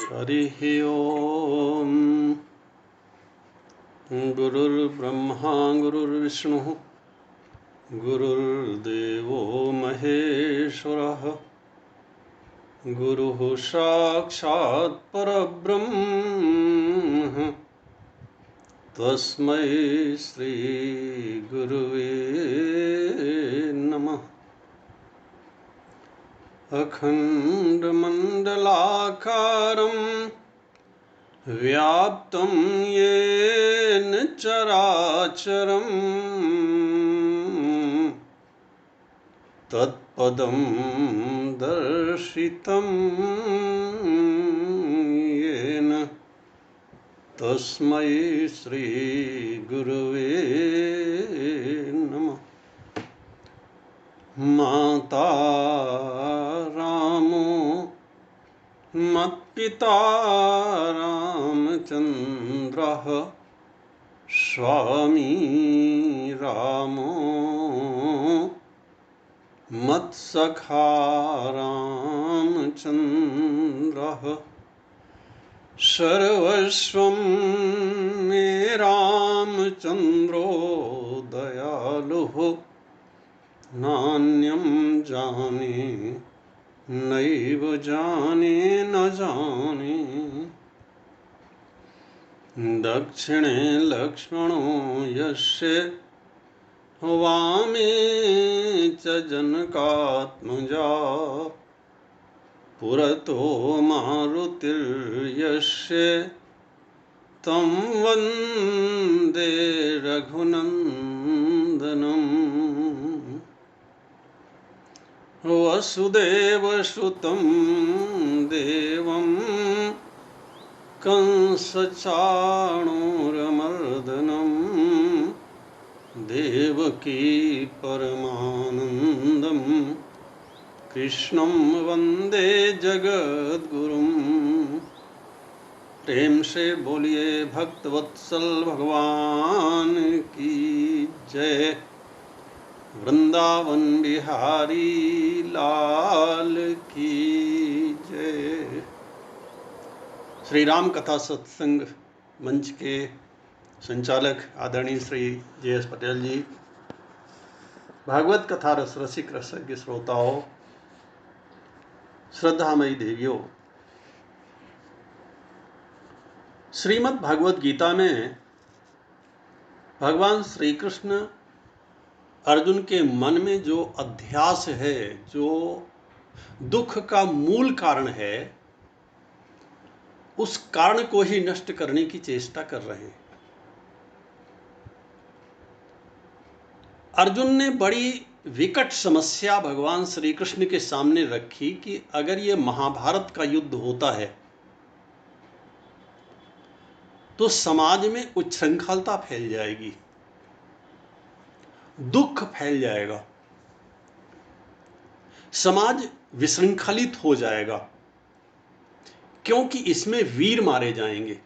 हरिः ओम्। गुरुर्ब्रह्मा गुरुर्विष्णुः गुरुर्देवो महेश्वरः गुरुः साक्षात् परब्रह्म तस्मै श्री गुरुवे नमः। अखण्डमण्डलाकारं व्याप्तं येन चराचरं तत्पदं दर्शितं येन तस्मै श्री गुरुवे नमः। माता रामो मत्पिता रामचन्द्रः स्वामी रामो मत्सखा रामचन्द्रः सर्वस्वं मे रामचन्द्रो दयालुः नान्यं जाने नैव जाने न जाने। दक्षिणे लक्ष्मणो यस्य वामे च जनकात्मजा पुरतो मारुतिर्यस्य तं वन्दे रघुनन्दनम्। वसुदेवसुतं देवं कंसचाणूरमर्दनं देवकी परमानन्दं कृष्णं वन्दे जगद्गुरुं। प्रेम से बोलिए भक्तवत्सल भगवान की जय। वृंदावन बिहारी लाल की जय। श्री राम कथा सत्संग मंच के संचालक आदरणीय श्री जे.एस. पटेल जी, भागवत कथा रस रसिक रसज्ञ श्रोताओं, श्रद्धामयी देवियों, श्रीमद् भागवत गीता में भगवान श्री कृष्ण अर्जुन के मन में जो अध्यास है, जो दुख का मूल कारण है, उस कारण को ही नष्ट करने की चेष्टा कर रहे हैं। अर्जुन ने बड़ी विकट समस्या भगवान श्री कृष्ण के सामने रखी कि अगर ये महाभारत का युद्ध होता है तो समाज में उच्छृंखलता फैल जाएगी, दुख फैल जाएगा, समाज विशृंखलित हो जाएगा, क्योंकि इसमें वीर मारे जाएंगे,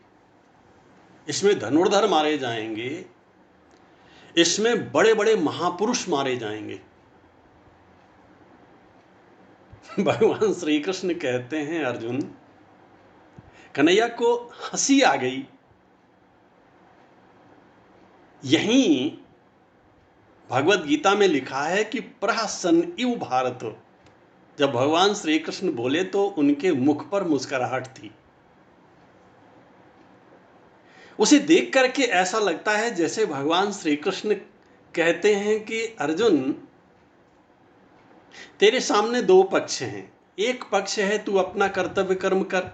इसमें धनुर्धर मारे जाएंगे, इसमें बड़े बड़े महापुरुष मारे जाएंगे। भगवान श्री कृष्ण कहते हैं, अर्जुन, कन्हैया को हंसी आ गई। यहीं भगवत गीता में लिखा है कि प्रहसन इव भारत। जब भगवान श्री कृष्ण बोले तो उनके मुख पर मुस्कुराहट थी। उसे देख करके ऐसा लगता है जैसे भगवान श्री कृष्ण कहते हैं कि अर्जुन, तेरे सामने दो पक्ष हैं। एक पक्ष है तू अपना कर्तव्य कर्म कर,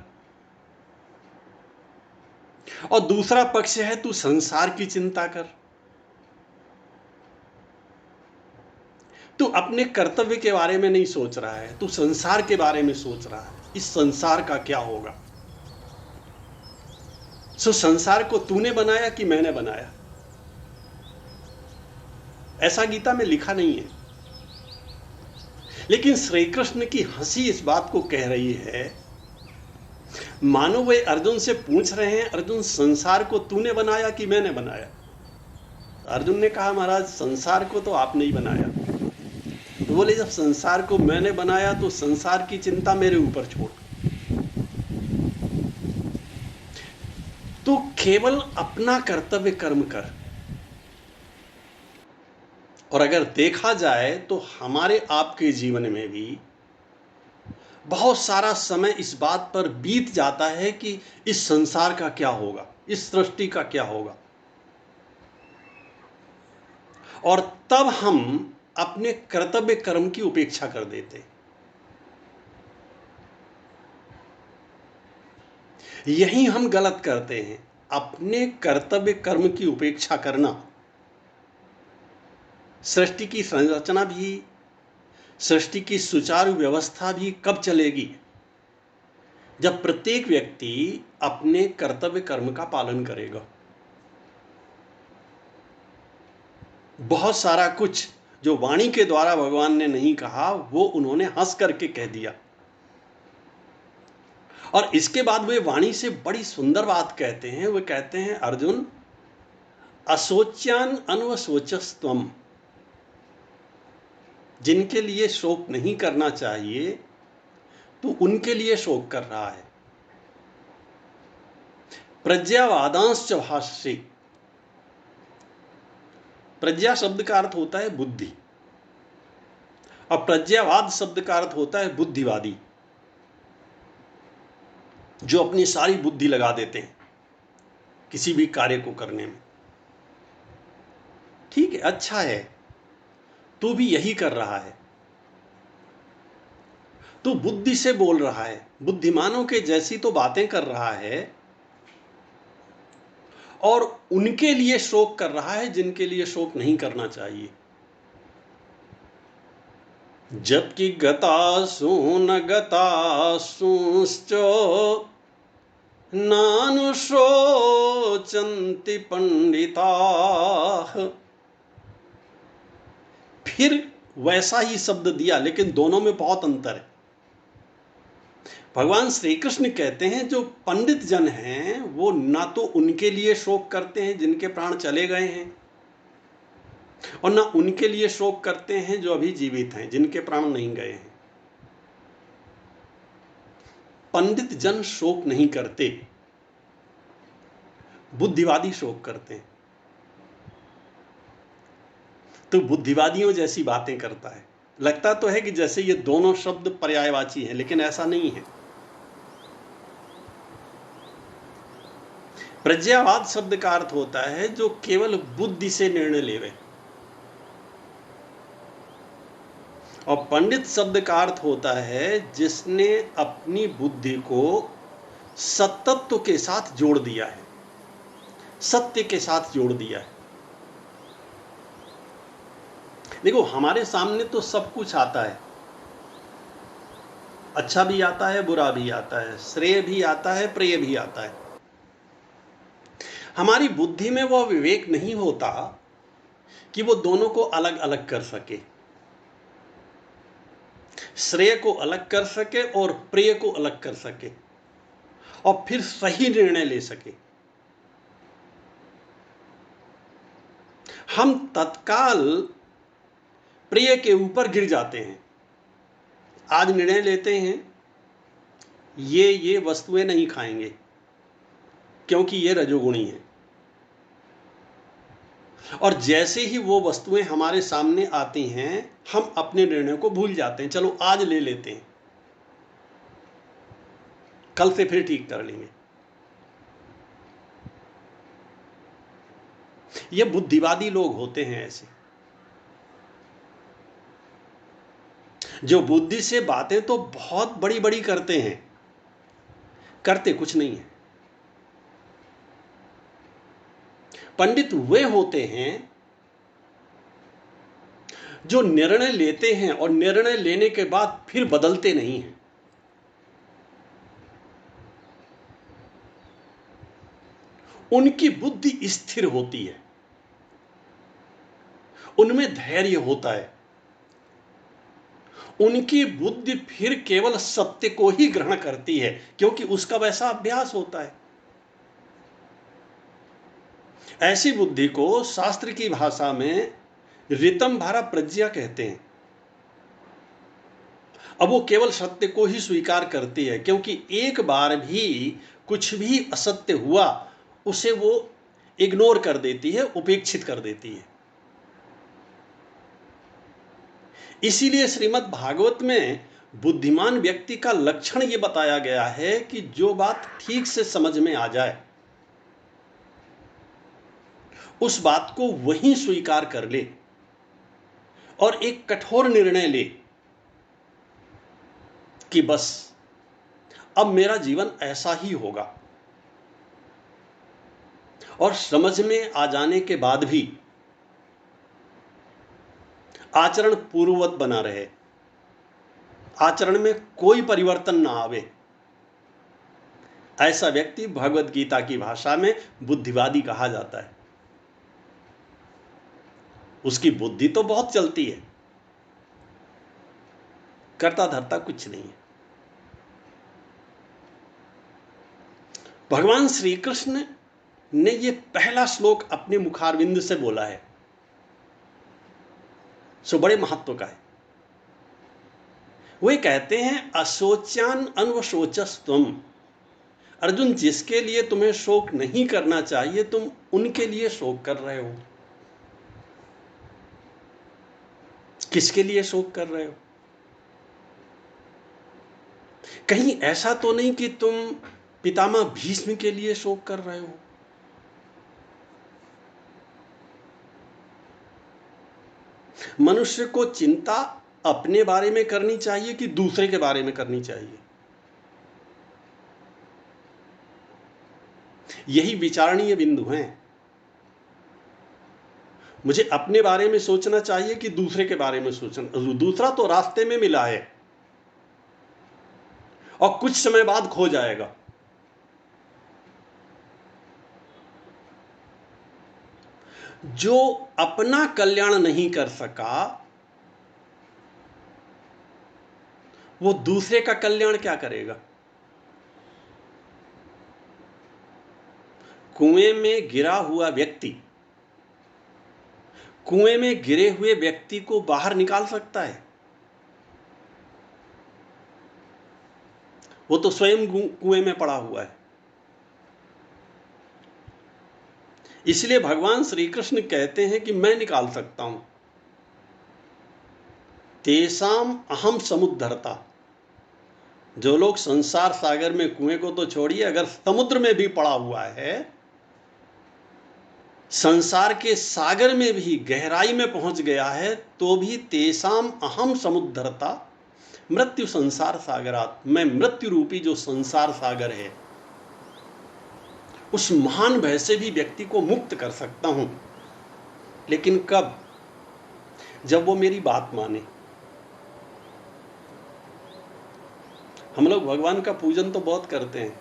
और दूसरा पक्ष है तू संसार की चिंता कर। तू अपने कर्तव्य के बारे में नहीं सोच रहा है, तू संसार के बारे में सोच रहा है, इस संसार का क्या होगा। सो संसार को तूने बनाया कि मैंने बनाया, ऐसा गीता में लिखा नहीं है। लेकिन श्री कृष्ण की हंसी इस बात को कह रही है, मानो वे अर्जुन से पूछ रहे हैं, अर्जुन संसार को तूने बनाया कि मैंने बनाया। अर्जुन ने कहा, महाराज संसार को तो आपने ही बनाया। तो बोले, जब संसार को मैंने बनाया तो संसार की चिंता मेरे ऊपर छोड़। तो केवल अपना कर्तव्य कर्म कर। और अगर देखा जाए तो हमारे आपके जीवन में भी बहुत सारा समय इस बात पर बीत जाता है कि इस संसार का क्या होगा, इस सृष्टि का क्या होगा, और तब हम अपने कर्तव्य कर्म की उपेक्षा कर देते। यही हम गलत करते हैं, अपने कर्तव्य कर्म की उपेक्षा करना। सृष्टि की संरचना भी, सृष्टि की सुचारू व्यवस्था भी कब चलेगी? जब प्रत्येक व्यक्ति अपने कर्तव्य कर्म का पालन करेगा। बहुत सारा कुछ जो वाणी के द्वारा भगवान ने नहीं कहा, वो उन्होंने हंस करके कह दिया। और इसके बाद वे वाणी से बड़ी सुंदर बात कहते हैं। वे कहते हैं, अर्जुन असोच्यान अन्वसोचस्तम, जिनके लिए शोक नहीं करना चाहिए तो उनके लिए शोक कर रहा है। प्रज्ञावादांश्च भाष्ये, प्रज्ञा शब्द का अर्थ होता है बुद्धि, और प्रज्ञावाद शब्द का अर्थ होता है बुद्धिवादी, जो अपनी सारी बुद्धि लगा देते हैं किसी भी कार्य को करने में। ठीक है, अच्छा है, तू भी यही कर रहा है, तू बुद्धि से बोल रहा है, बुद्धिमानों के जैसी तो बातें कर रहा है, और उनके लिए शोक कर रहा है जिनके लिए शोक नहीं करना चाहिए। जबकि गतासु न गतासुश्च नानुशोचन्ति पंडिताः। फिर वैसा ही शब्द दिया, लेकिन दोनों में बहुत अंतर है। भगवान श्री कृष्ण कहते हैं जो पंडित जन हैं वो ना तो उनके लिए शोक करते हैं जिनके प्राण चले गए हैं, और ना उनके लिए शोक करते हैं जो अभी जीवित हैं, जिनके प्राण नहीं गए हैं। पंडित जन शोक नहीं करते, बुद्धिवादी शोक करते हैं। तो बुद्धिवादियों जैसी बातें करता है। लगता तो है कि जैसे ये दोनों शब्द पर्यायवाची हैं, लेकिन ऐसा नहीं है। प्रज्ञावाद शब्द का अर्थ होता है जो केवल बुद्धि से निर्णय लेवे, और पंडित शब्द का अर्थ होता है जिसने अपनी बुद्धि को सत्तत्व के साथ जोड़ दिया है, सत्य के साथ जोड़ दिया है। देखो, हमारे सामने तो सब कुछ आता है, अच्छा भी आता है, बुरा भी आता है, श्रेय भी आता है, प्रिय भी आता है। हमारी बुद्धि में वह विवेक नहीं होता कि वो दोनों को अलग अलग कर सके, श्रेय को अलग कर सके और प्रिय को अलग कर सके, और फिर सही निर्णय ले सके। हम तत्काल प्रिय के ऊपर गिर जाते हैं। आज निर्णय लेते हैं ये वस्तुएं नहीं खाएंगे क्योंकि ये रजोगुणी है। और जैसे ही वो वस्तुएं हमारे सामने आती हैं, हम अपने निर्णय को भूल जाते हैं। चलो आज ले लेते हैं, कल से फिर ठीक कर लेंगे। ये बुद्धिवादी लोग होते हैं ऐसे, जो बुद्धि से बातें तो बहुत बड़ी बड़ी करते हैं, करते कुछ नहीं है। पंडित वे होते हैं जो निर्णय लेते हैं और निर्णय लेने के बाद फिर बदलते नहीं हैं। उनकी बुद्धि स्थिर होती है, उनमें धैर्य होता है, उनकी बुद्धि फिर केवल सत्य को ही ग्रहण करती है, क्योंकि उसका वैसा अभ्यास होता है। ऐसी बुद्धि को शास्त्र की भाषा में ऋतंभरा प्रज्ञा कहते हैं। अब वो केवल सत्य को ही स्वीकार करती है, क्योंकि एक बार भी कुछ भी असत्य हुआ उसे वो इग्नोर कर देती है, उपेक्षित कर देती है। इसीलिए श्रीमद् भागवत में बुद्धिमान व्यक्ति का लक्षण ये बताया गया है कि जो बात ठीक से समझ में आ जाए उस बात को वहीं स्वीकार कर ले और एक कठोर निर्णय ले कि बस अब मेरा जीवन ऐसा ही होगा। और समझ में आ जाने के बाद भी आचरण पूर्ववत बना रहे, आचरण में कोई परिवर्तन ना आवे, ऐसा व्यक्ति भगवत गीता की भाषा में बुद्धिवादी कहा जाता है। उसकी बुद्धि तो बहुत चलती है, करता धरता कुछ नहीं है। भगवान श्री कृष्ण ने ये पहला श्लोक अपने मुखारविंद से बोला है, सो बड़े महत्व का है। वे कहते हैं अशोच्यान अन्वशोचस्तम। अर्जुन, जिसके लिए तुम्हें शोक नहीं करना चाहिए तुम उनके लिए शोक कर रहे हो। किसके लिए शोक कर रहे हो? कहीं ऐसा तो नहीं कि तुम पितामह भीष्म के लिए शोक कर रहे हो? मनुष्य को चिंता अपने बारे में करनी चाहिए कि दूसरे के बारे में करनी चाहिए? यही विचारणीय बिंदु हैं। मुझे अपने बारे में सोचना चाहिए कि दूसरे के बारे में सोचना? दूसरा तो रास्ते में मिला है और कुछ समय बाद खो जाएगा। जो अपना कल्याण नहीं कर सका वो दूसरे का कल्याण क्या करेगा? कुएं में गिरा हुआ व्यक्ति कुएं में गिरे हुए व्यक्ति को बाहर निकाल सकता है? वो तो स्वयं कुएं में पड़ा हुआ है। इसलिए भगवान श्री कृष्ण कहते हैं कि मैं निकाल सकता हूं। तेसाम अहम समुद्धरता। जो लोग संसार सागर में, कुएं को तो छोड़िए, अगर समुद्र में भी पड़ा हुआ है, संसार के सागर में भी गहराई में पहुंच गया है, तो भी तेसाम अहम समुद्धरता मृत्यु संसार सागरात। मैं मृत्यु रूपी जो संसार सागर है उस महान भय से भी व्यक्ति को मुक्त कर सकता हूं। लेकिन कब? जब वो मेरी बात माने। हम लोग भगवान का पूजन तो बहुत करते हैं,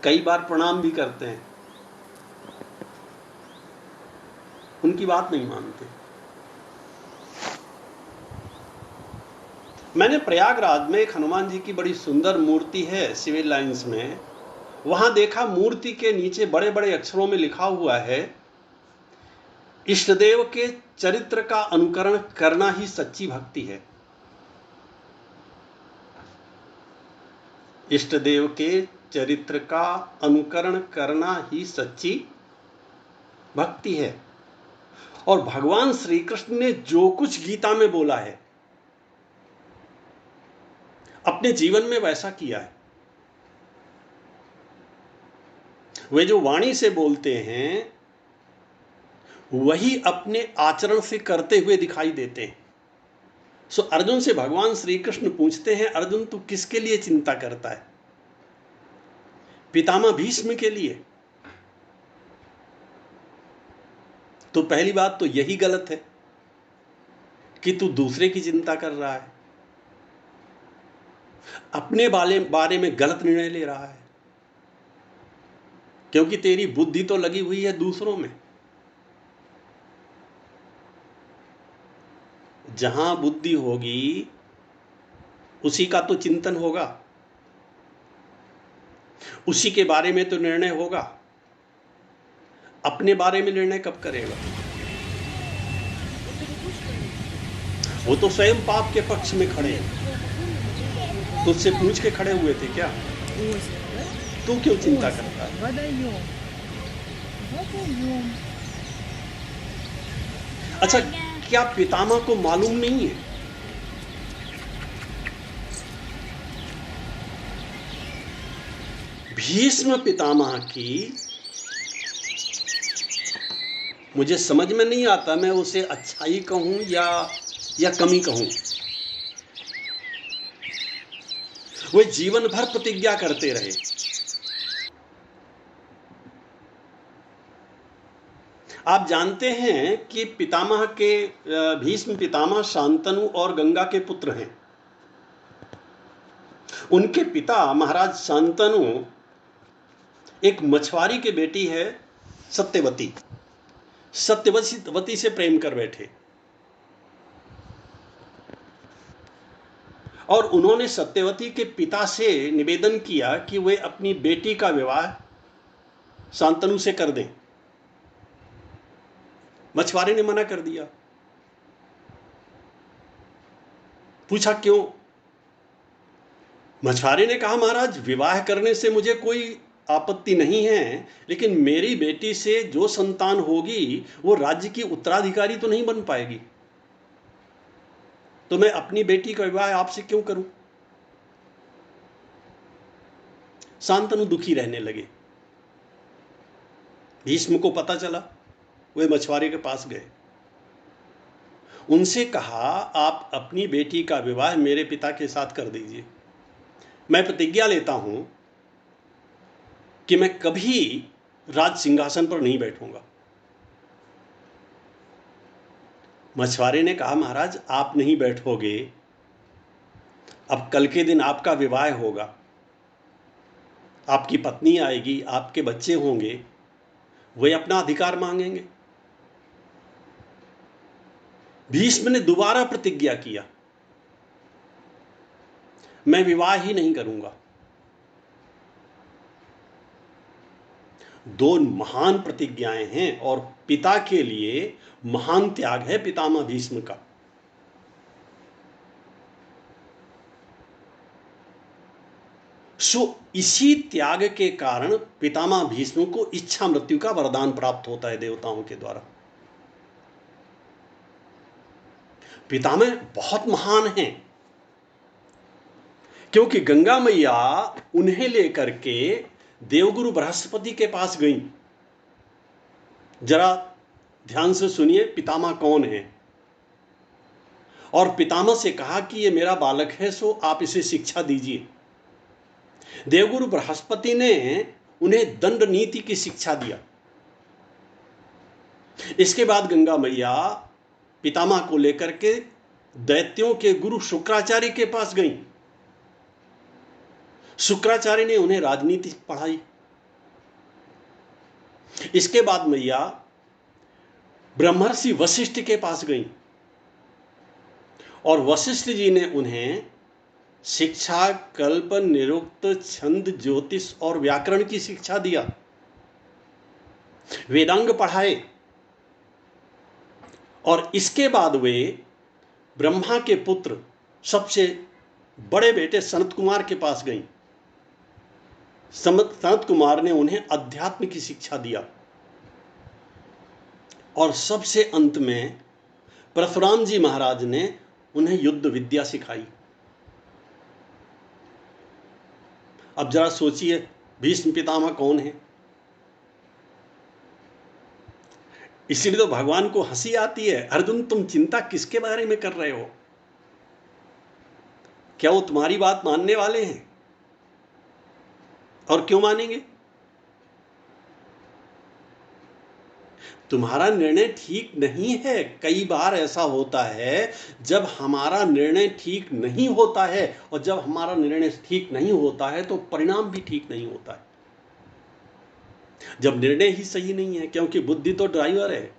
कई बार प्रणाम भी करते हैं, उनकी बात नहीं मानते। मैंने प्रयागराज में एक हनुमान जी की बड़ी सुंदर मूर्ति है सिविल लाइंस में, वहां देखा मूर्ति के नीचे बड़े बड़े अक्षरों में लिखा हुआ है, इष्टदेव के चरित्र का अनुकरण करना ही सच्ची भक्ति है। इष्टदेव के चरित्र का अनुकरण करना ही सच्ची भक्ति है। और भगवान श्री कृष्ण ने जो कुछ गीता में बोला है अपने जीवन में वैसा किया है। वे जो वाणी से बोलते हैं वही अपने आचरण से करते हुए दिखाई देते हैं। सो अर्जुन से भगवान श्री कृष्ण पूछते हैं, अर्जुन तू किसके लिए चिंता करता है? पितामह भीष्म के लिए। तो पहली बात तो यही गलत है कि तू दूसरे की चिंता कर रहा है, अपने बारे में गलत निर्णय ले रहा है, क्योंकि तेरी बुद्धि तो लगी हुई है दूसरों में। जहां बुद्धि होगी उसी का तो चिंतन होगा, उसी के बारे में तो निर्णय होगा। अपने बारे में निर्णय कब करेगा? वो तो स्वयं पाप के पक्ष में खड़े हैं, तुझसे पूछ के खड़े हुए थे क्या? तू क्यों चिंता करता है? अच्छा, क्या पितामह को मालूम नहीं है? भीष्म पितामह की मुझे समझ में नहीं आता, मैं उसे अच्छाई कहूं या कमी कहूं। वे जीवन भर प्रतिज्ञा करते रहे। आप जानते हैं कि पितामह के भीष्म पितामह शांतनु और गंगा के पुत्र हैं। उनके पिता महाराज शांतनु एक मछुआरी की बेटी है सत्यवती। सत्यवती से प्रेम कर बैठे और उन्होंने सत्यवती के पिता से निवेदन किया कि वे अपनी बेटी का विवाह शांतनु से कर दें। मछुआरे ने मना कर दिया। पूछा क्यों? मछुआरे ने कहा, महाराज विवाह करने से मुझे कोई आपत्ति नहीं है, लेकिन मेरी बेटी से जो संतान होगी वो राज्य की उत्तराधिकारी तो नहीं बन पाएगी, तो मैं अपनी बेटी का विवाह आपसे क्यों करूं? शांतनु दुखी रहने लगे। भीष्म को पता चला, वे मछुआरे के पास गए, उनसे कहा आप अपनी बेटी का विवाह मेरे पिता के साथ कर दीजिए, मैं प्रतिज्ञा लेता हूं कि मैं कभी राज सिंहासन पर नहीं बैठूंगा। मछुआरे ने कहा, महाराज आप नहीं बैठोगे, अब कल के दिन आपका विवाह होगा, आपकी पत्नी आएगी, आपके बच्चे होंगे, वे अपना अधिकार मांगेंगे। भीष्म ने दोबारा प्रतिज्ञा किया, मैं विवाह ही नहीं करूंगा। दो महान प्रतिज्ञाएं हैं और पिता के लिए महान त्याग है पितामह भीष्म का। सो इसी त्याग के कारण पितामह भीष्म को इच्छा मृत्यु का वरदान प्राप्त होता है देवताओं के द्वारा। पितामह बहुत महान हैं, क्योंकि गंगा मैया उन्हें लेकर के देवगुरु बृहस्पति के पास गई। जरा ध्यान से सुनिए पितामह कौन है। और पितामह से कहा कि ये मेरा बालक है, सो आप इसे शिक्षा दीजिए। देवगुरु बृहस्पति ने उन्हें दंड नीति की शिक्षा दिया। इसके बाद गंगा मैया पितामह को लेकर के दैत्यों के गुरु शुक्राचार्य के पास गई। शुक्राचार्य ने उन्हें राजनीति पढ़ाई। इसके बाद मैया ब्रह्मर्षि वशिष्ठ के पास गई और वशिष्ठ जी ने उन्हें शिक्षा, कल्प, निरुक्त, छंद, ज्योतिष और व्याकरण की शिक्षा दिया, वेदांग पढ़ाए। और इसके बाद वे ब्रह्मा के पुत्र सबसे बड़े बेटे सनत कुमार के पास गई। सनत कुमार ने उन्हें अध्यात्म की शिक्षा दिया। और सबसे अंत में परशुराम जी महाराज ने उन्हें युद्ध विद्या सिखाई। अब जरा सोचिए, भीष्म पितामह कौन है? इसीलिए तो भगवान को हंसी आती है, अर्जुन तुम चिंता किसके बारे में कर रहे हो? क्या वो तुम्हारी बात मानने वाले हैं? और क्यों मानेंगे? तुम्हारा निर्णय ठीक नहीं है। कई बार ऐसा होता है, जब हमारा निर्णय ठीक नहीं होता है, और जब हमारा निर्णय ठीक नहीं होता है तो परिणाम भी ठीक नहीं होता है। जब निर्णय ही सही नहीं है, क्योंकि बुद्धि तो ड्राइवर है।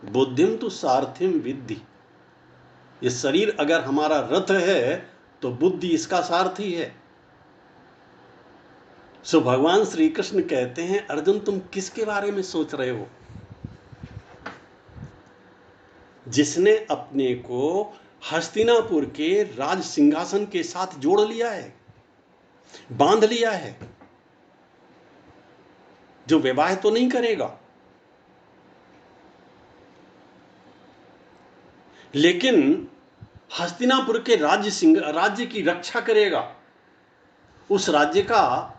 बुद्धिम तो सारथिम विद्धि। ये शरीर अगर हमारा रथ है तो बुद्धि इसका सारथी है। सो भगवान श्री कृष्ण कहते हैं, अर्जुन तुम किसके बारे में सोच रहे हो? जिसने अपने को हस्तिनापुर के राज सिंहासन के साथ जोड़ लिया है, बांध लिया है, जो विवाह तो नहीं करेगा, लेकिन हस्तिनापुर के राज्य की रक्षा करेगा। उस राज्य का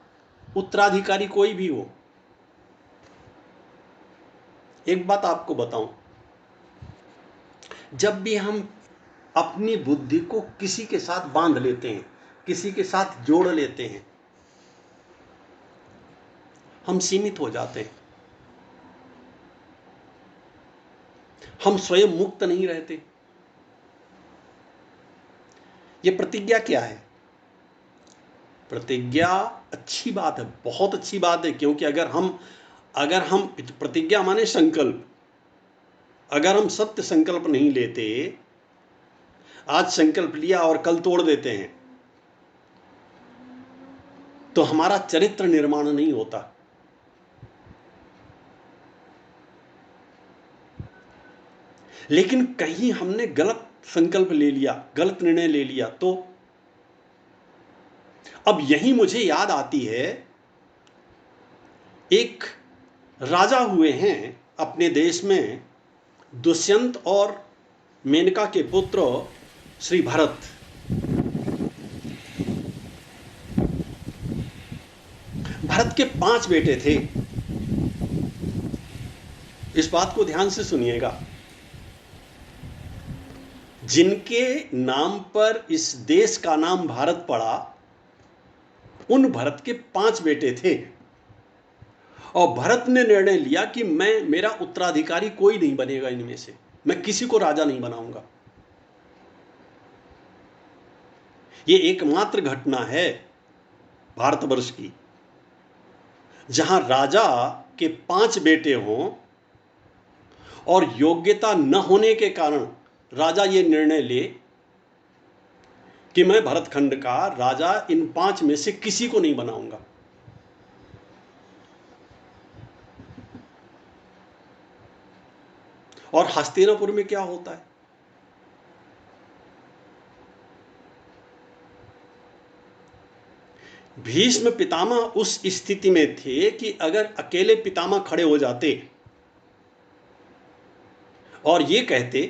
उत्तराधिकारी कोई भी हो। एक बात आपको बताऊं, जब भी हम अपनी बुद्धि को किसी के साथ बांध लेते हैं, किसी के साथ जोड़ लेते हैं, हम सीमित हो जाते हैं। हम स्वयं मुक्त नहीं रहते। यह प्रतिज्ञा क्या है? प्रतिज्ञा अच्छी बात है, बहुत अच्छी बात है, क्योंकि अगर हम प्रतिज्ञा माने संकल्प, अगर हम सत्य संकल्प नहीं लेते, आज संकल्प लिया और कल तोड़ देते हैं, तो हमारा चरित्र निर्माण नहीं होता। लेकिन कहीं हमने गलत संकल्प ले लिया, गलत निर्णय ले लिया, तो अब यही मुझे याद आती है, एक राजा हुए हैं अपने देश में, दुष्यंत और मेनका के पुत्र श्री भरत। भरत के 5 बेटे थे। इस बात को ध्यान से सुनिएगा। जिनके नाम पर इस देश का नाम भारत पड़ा, उन भरत के 5 बेटे थे। और भरत ने निर्णय लिया कि मेरा उत्तराधिकारी कोई नहीं बनेगा इनमें से, मैं किसी को राजा नहीं बनाऊंगा। ये एकमात्र घटना है भारतवर्ष की जहां राजा के 5 बेटे हों और योग्यता न होने के कारण राजा ये निर्णय ले कि मैं भरतखंड का राजा इन 5 में से किसी को नहीं बनाऊंगा। और हस्तिनापुर में क्या होता है? भीष्म पितामह उस स्थिति में थे कि अगर अकेले पितामह खड़े हो जाते और ये कहते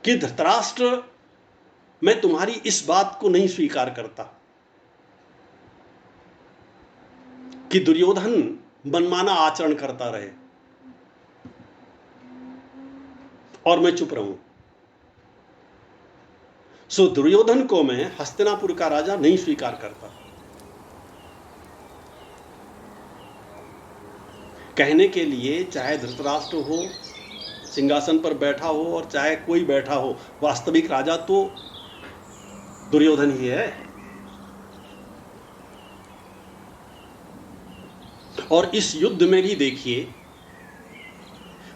कि धृतराष्ट्र, मैं तुम्हारी इस बात को नहीं स्वीकार करता कि दुर्योधन मनमाना आचरण करता रहे, और मैं चुप रहूं, सो दुर्योधन को मैं हस्तिनापुर का राजा नहीं स्वीकार करता। कहने के लिए चाहे धृतराष्ट्र हो सिंहासन पर बैठा हो और चाहे कोई बैठा हो, वास्तविक राजा तो दुर्योधन ही है। और इस युद्ध में भी देखिए,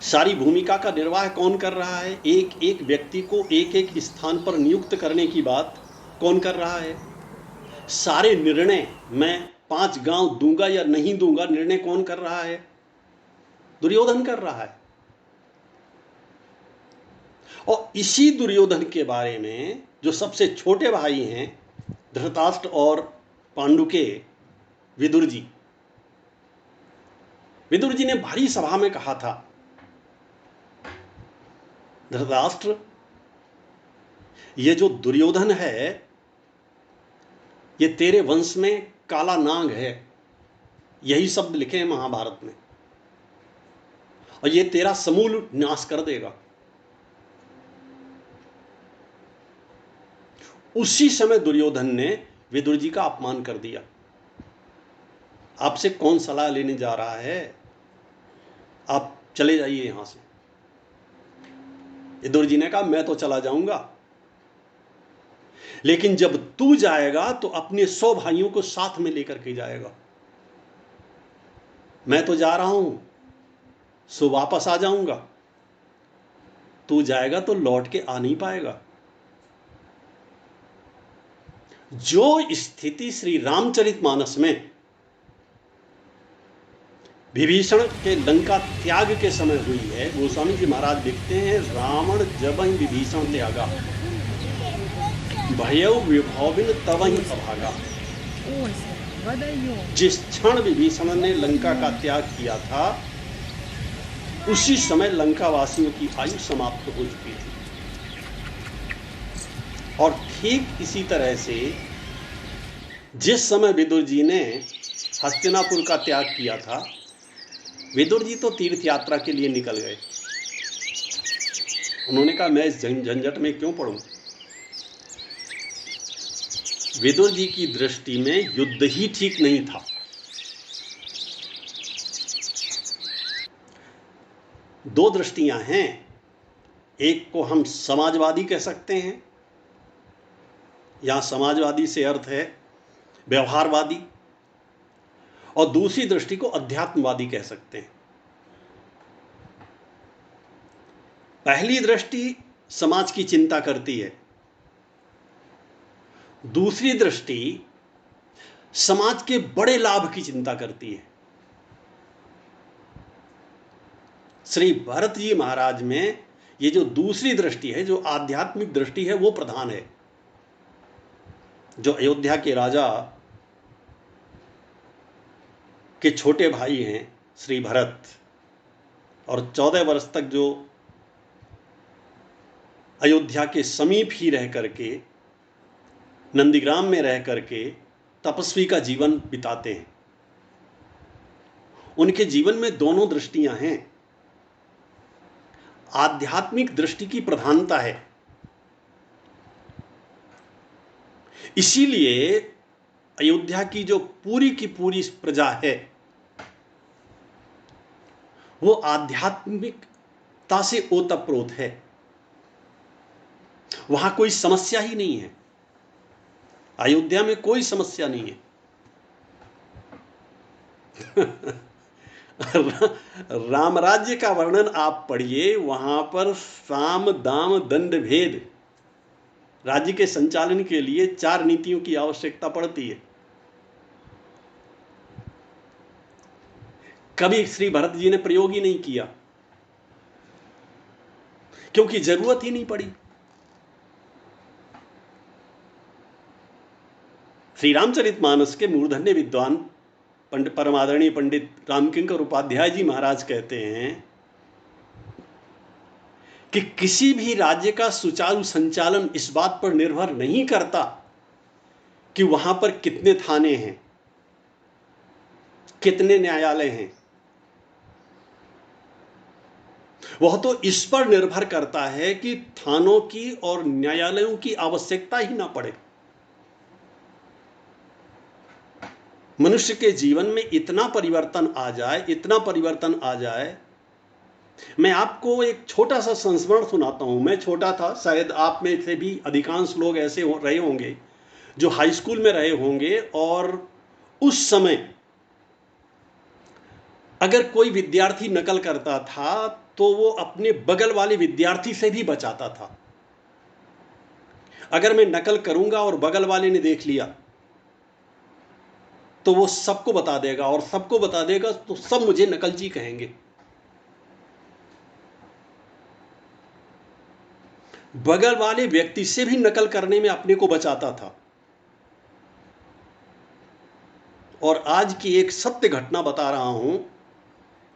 सारी भूमिका का निर्वाह कौन कर रहा है? एक एक व्यक्ति को एक एक स्थान पर नियुक्त करने की बात कौन कर रहा है? सारे निर्णय, मैं 5 गांव दूंगा या नहीं दूंगा, निर्णय कौन कर रहा है? दुर्योधन कर रहा है। और इसी दुर्योधन के बारे में जो सबसे छोटे भाई हैं, धृतराष्ट्र और पांडु के विदुर जी, विदुर जी ने भारी सभा में कहा था, धृतराष्ट्र, ये जो दुर्योधन है, ये तेरे वंश में काला नाग है, यही शब्द लिखे हैं महाभारत में, और ये तेरा समूल नाश कर देगा। उसी समय दुर्योधन ने विदुर जी का अपमान कर दिया। आपसे कौन सलाह लेने जा रहा है, आप चले जाइए यहां से। विदुर जी ने कहा, मैं तो चला जाऊंगा, लेकिन जब तू जाएगा तो अपने 100 भाइयों को साथ में लेकर के जाएगा। मैं तो जा रहा हूं, सो वापस आ जाऊंगा, तू जाएगा तो लौट के आ नहीं पाएगा। जो स्थिति श्री रामचरितमानस में विभीषण के लंका त्याग के समय हुई है, गोस्वामी जी महाराज लिखते हैं, रावण जबहि विभीषण त्यागा, भयउ विभौविन तबहि अभागा। जिस क्षण विभीषण ने लंका का त्याग किया था, उसी समय लंका वासियों की आयु समाप्त हो चुकी थी। और ठीक इसी तरह से जिस समय विदुर जी ने हस्तिनापुर का त्याग किया था, विदुर जी तो तीर्थ यात्रा के लिए निकल गए। उन्होंने कहा, मैं इस झंझट में क्यों पड़ूं। विदुर जी की दृष्टि में युद्ध ही ठीक नहीं था। दो दृष्टियां हैं, एक को हम समाजवादी कह सकते हैं, यहां समाजवादी से अर्थ है व्यवहारवादी, और दूसरी दृष्टि को अध्यात्मवादी कह सकते हैं। पहली दृष्टि समाज की चिंता करती है, दूसरी दृष्टि समाज के बड़े लाभ की चिंता करती है। श्री भरत जी महाराज में ये जो दूसरी दृष्टि है, जो आध्यात्मिक दृष्टि है, वो प्रधान है। जो अयोध्या के राजा के छोटे भाई हैं श्री भरत, और 14 वर्ष तक जो अयोध्या के समीप ही रह करके, नंदीग्राम में रह करके तपस्वी का जीवन बिताते हैं, उनके जीवन में दोनों दृष्टियां हैं। आध्यात्मिक दृष्टि की प्रधानता है, इसीलिए अयोध्या की जो पूरी की पूरी प्रजा है, वो आध्यात्मिकता से ओतप्रोत है। वहां कोई समस्या ही नहीं है, अयोध्या में कोई समस्या नहीं है। राम राज्य का वर्णन आप पढ़िए, वहां पर साम दाम दंड भेद, राज्य के संचालन के लिए 4 नीतियों की आवश्यकता पड़ती है। कभी श्री भरत जी ने प्रयोग ही नहीं किया, क्योंकि जरूरत ही नहीं पड़ी। श्री रामचरितमानस के मूर्धन्य विद्वान परमादरणीय पंडित रामकिंकर उपाध्याय जी महाराज कहते हैं कि किसी भी राज्य का सुचारू संचालन इस बात पर निर्भर नहीं करता कि वहां पर कितने थाने हैं, कितने न्यायालय हैं। वह तो इस पर निर्भर करता है कि थानों की और न्यायालयों की आवश्यकता ही ना पड़े। मनुष्य के जीवन में इतना परिवर्तन आ जाए, इतना परिवर्तन आ जाए। मैं आपको एक छोटा सा संस्मरण सुनाता हूं। मैं छोटा था, शायद आप में से भी अधिकांश लोग ऐसे रहे होंगे जो हाई स्कूल में रहे होंगे, और उस समय अगर कोई विद्यार्थी नकल करता था तो वो अपने बगल वाले विद्यार्थी से भी बचाता था। अगर मैं नकल करूंगा और बगल वाले ने देख लिया तो वो सबको बता देगा, और सबको बता देगा तो सब मुझे नकलची कहेंगे। बगल वाले व्यक्ति से भी नकल करने में अपने को बचाता था। और आज की एक सत्य घटना बता रहा हूं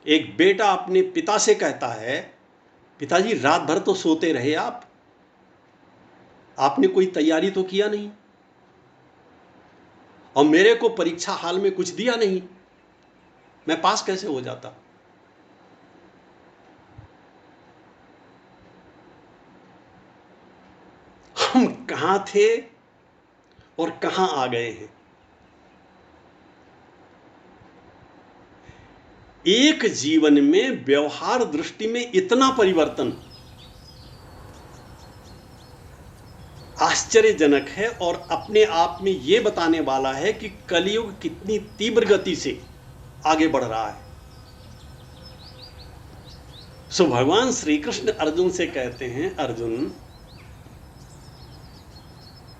एक बेटा अपने पिता से कहता है, पिताजी रात भर तो सोते रहे आपने कोई तैयारी तो किया नहीं, और मेरे को परीक्षा हाल में कुछ दिया नहीं, मैं पास कैसे हो जाता। हम कहां थे और कहां आ गए हैं। एक जीवन में व्यवहार दृष्टि में इतना परिवर्तन आश्चर्यजनक है, और अपने आप में यह बताने वाला है कि कलयुग कितनी तीव्र गति से आगे बढ़ रहा है। सो भगवान श्री कृष्ण अर्जुन से कहते हैं, अर्जुन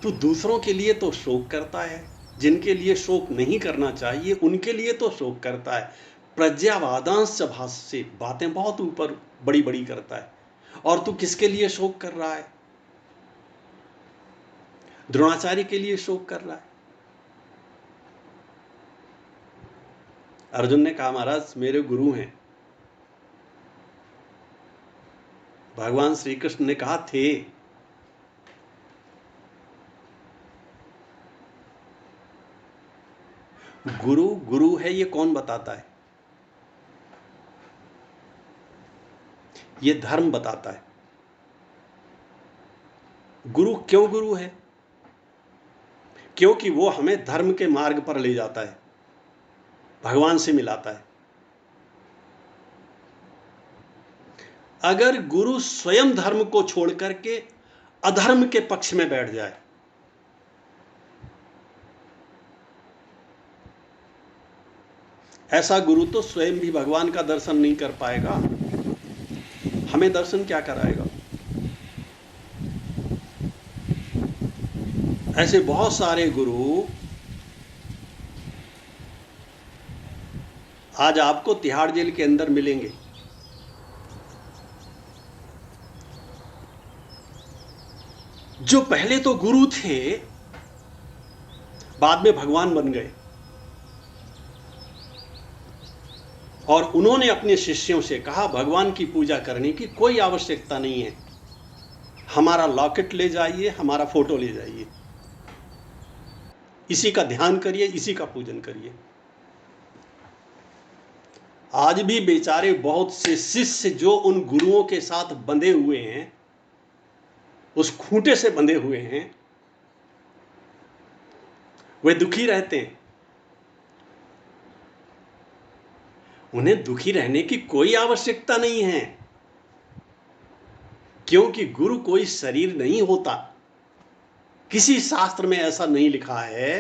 तू दूसरों के लिए तो शोक करता है, जिनके लिए शोक नहीं करना चाहिए उनके लिए तो शोक करता है। प्रज्ञावादांश भाष्य, बातें बहुत ऊपर बड़ी बड़ी करता है, और तू किसके लिए शोक कर रहा है? द्रोणाचार्य के लिए शोक कर रहा है। अर्जुन ने कहा, महाराज मेरे गुरु हैं। भगवान श्री कृष्ण ने कहा, थे। गुरु गुरु है ये कौन बताता है? ये धर्म बताता है। गुरु क्यों गुरु है? क्योंकि वो हमें धर्म के मार्ग पर ले जाता है, भगवान से मिलाता है। अगर गुरु स्वयं धर्म को छोड़ करके अधर्म के पक्ष में बैठ जाए, ऐसा गुरु तो स्वयं भी भगवान का दर्शन नहीं कर पाएगा, हमें दर्शन क्या कराएगा। ऐसे बहुत सारे गुरु आज आपको तिहाड़ जेल के अंदर मिलेंगे। जो पहले तो गुरु थे, बाद में भगवान बन गए, और उन्होंने अपने शिष्यों से कहा, भगवान की पूजा करने की कोई आवश्यकता नहीं है, हमारा लॉकेट ले जाइए, हमारा फोटो ले जाइए, इसी का ध्यान करिए, इसी का पूजन करिए। आज भी बेचारे बहुत से शिष्य जो उन गुरुओं के साथ बंधे हुए हैं, उस खूंटे से बंधे हुए हैं, वे दुखी रहते हैं। उन्हें दुखी रहने की कोई आवश्यकता नहीं है, क्योंकि गुरु कोई शरीर नहीं होता। किसी शास्त्र में ऐसा नहीं लिखा है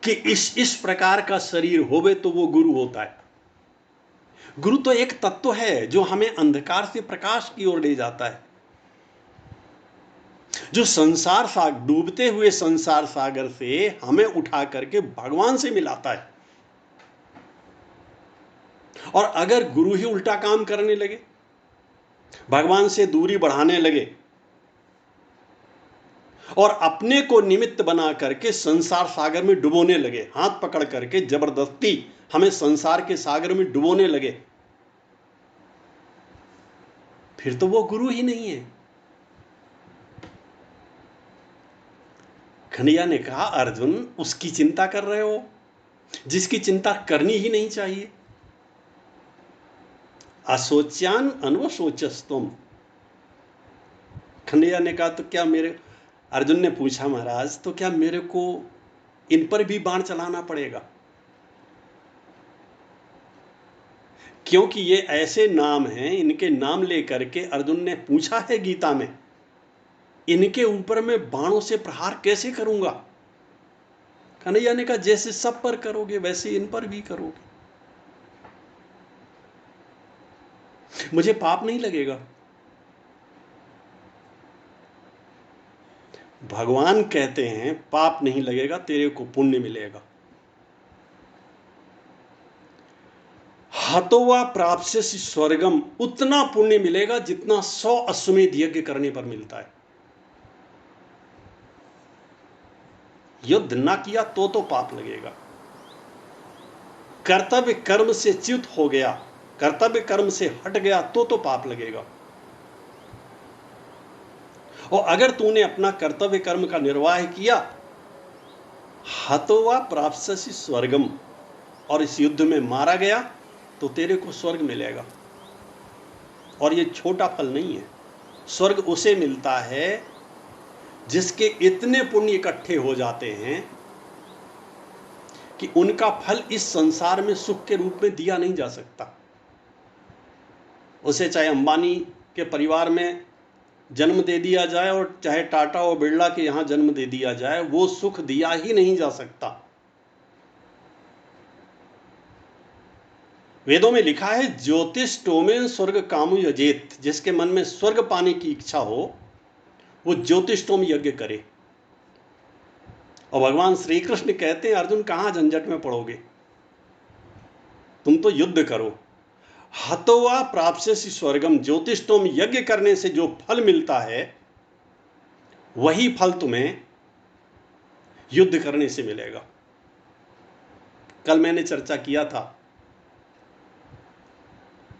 कि इस प्रकार का शरीर होवे तो वो गुरु होता है। गुरु तो एक तत्व है जो हमें अंधकार से प्रकाश की ओर ले जाता है, जो संसार सागर, डूबते हुए संसार सागर से हमें उठा करके भगवान से मिलाता है। और अगर गुरु ही उल्टा काम करने लगे, भगवान से दूरी बढ़ाने लगे, और अपने को निमित्त बना करके संसार सागर में डुबोने लगे, हाथ पकड़ करके जबरदस्ती हमें संसार के सागर में डुबोने लगे, फिर तो वो गुरु ही नहीं है। खंडिया ने कहा, अर्जुन उसकी चिंता कर रहे हो जिसकी चिंता करनी ही नहीं चाहिए। असोच्यान अनवशोचस्तुम। खंडिया ने कहा, तो क्या मेरे, अर्जुन ने पूछा, महाराज तो क्या मेरे को इन पर भी बाण चलाना पड़ेगा? क्योंकि ये ऐसे नाम हैं, इनके नाम लेकर के अर्जुन ने पूछा है गीता में, इनके ऊपर मैं बाणों से प्रहार कैसे करूंगा? कन्हैया ने कहा, जैसे सब पर करोगे वैसे इन पर भी करोगे, मुझे पाप नहीं लगेगा। भगवान कहते हैं पाप नहीं लगेगा, तेरे को पुण्य मिलेगा। हतोवा प्राप्स्यसि स्वर्गम, उतना पुण्य मिलेगा जितना 100 अश्वमेध यज्ञ करने पर मिलता है। युद्ध ना किया तो पाप लगेगा। कर्तव्य कर्म से च्युत हो गया, कर्तव्य कर्म से हट गया तो पाप लगेगा। और अगर तूने अपना कर्तव्य कर्म का निर्वाह किया, हतोवा प्राप्स्यसि स्वर्गम, और इस युद्ध में मारा गया तो तेरे को स्वर्ग मिलेगा। और ये छोटा फल नहीं है। स्वर्ग उसे मिलता है जिसके इतने पुण्य इकट्ठे हो जाते हैं कि उनका फल इस संसार में सुख के रूप में दिया नहीं जा सकता। उसे चाहे अंबानी के परिवार में जन्म दे दिया जाए और चाहे टाटा और बिरला के यहां जन्म दे दिया जाए, वो सुख दिया ही नहीं जा सकता। वेदों में लिखा है, ज्योतिष्टोमेन स्वर्ग कामु यजेत, जिसके मन में स्वर्ग पाने की इच्छा हो वो ज्योतिष्टोम यज्ञ करे। और भगवान श्री कृष्ण कहते हैं, अर्जुन कहां झंझट में पड़ोगे, तुम तो युद्ध करो। हतोवा प्राप्स्यसि स्वर्गम, ज्योतिष्टोम यज्ञ करने से जो फल मिलता है वही फल तुम्हें युद्ध करने से मिलेगा। कल मैंने चर्चा किया था,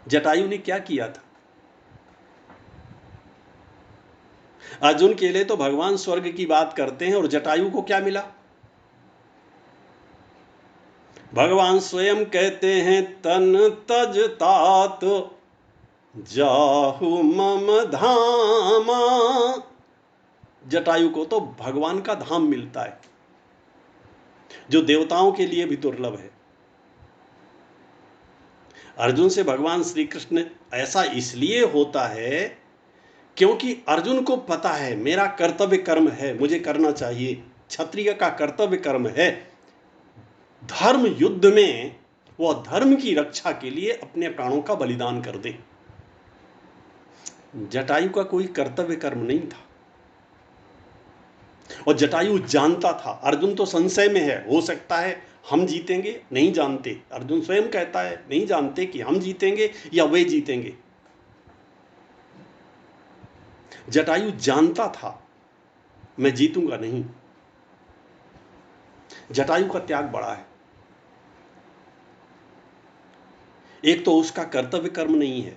जटायु ने क्या किया था। अर्जुन के लिए तो भगवान स्वर्ग की बात करते हैं, और जटायु को क्या मिला। भगवान स्वयं कहते हैं, तन तज तात जाहु मम धामा। जटायु को तो भगवान का धाम मिलता है, जो देवताओं के लिए भी दुर्लभ है। अर्जुन से भगवान श्री कृष्ण ऐसा इसलिए होता है क्योंकि अर्जुन को पता है मेरा कर्तव्य कर्म है, मुझे करना चाहिए। क्षत्रिय का कर्तव्य कर्म है धर्म युद्ध में वह धर्म की रक्षा के लिए अपने प्राणों का बलिदान कर दे। जटायु का कोई कर्तव्य कर्म नहीं था, और जटायु जानता था। अर्जुन तो संशय में है, हो सकता है हम जीतेंगे, नहीं जानते। अर्जुन स्वयं कहता है, नहीं जानते कि हम जीतेंगे या वे जीतेंगे। जटायु जानता था मैं जीतूंगा नहीं। जटायु का त्याग बड़ा है। एक तो उसका कर्तव्य कर्म नहीं है,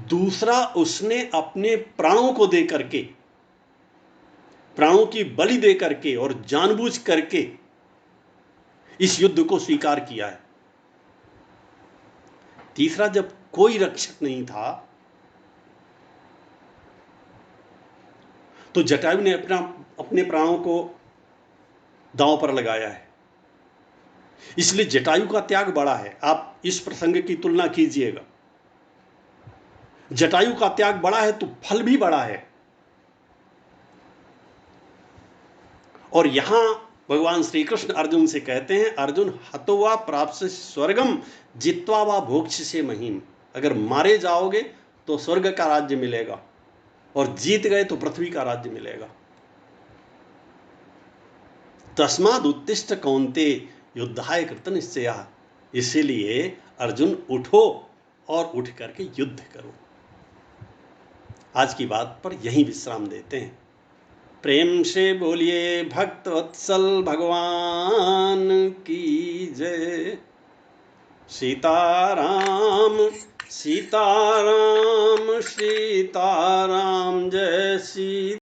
दूसरा उसने अपने प्राणों को दे करके, प्राणों की बलि दे करके और जानबूझ करके इस युद्ध को स्वीकार किया है। तीसरा, जब कोई रक्षक नहीं था तो जटायु ने अपने प्राणों को दांव पर लगाया है। इसलिए जटायु का त्याग बड़ा है। आप इस प्रसंग की तुलना कीजिएगा, जटायु का त्याग बड़ा है तो फल भी बड़ा है। और यहां भगवान श्री कृष्ण अर्जुन से कहते हैं, अर्जुन हतोवा प्राप्त स्वर्गम जित्वा वा भोक्ष से महिम। अगर मारे जाओगे तो स्वर्ग का राज्य मिलेगा, और जीत गए तो पृथ्वी का राज्य मिलेगा। तस्माद उत्तिष्ठ कौन्ते युद्धाय कृत निश्चयः। इसीलिए अर्जुन उठो और उठ करके युद्ध करो। आज की बात पर यहीं विश्राम देते हैं। प्रेम से बोलिए भक्त वत्सल भगवान की जय। सीताराम सीताराम सीताराम, जय सीता।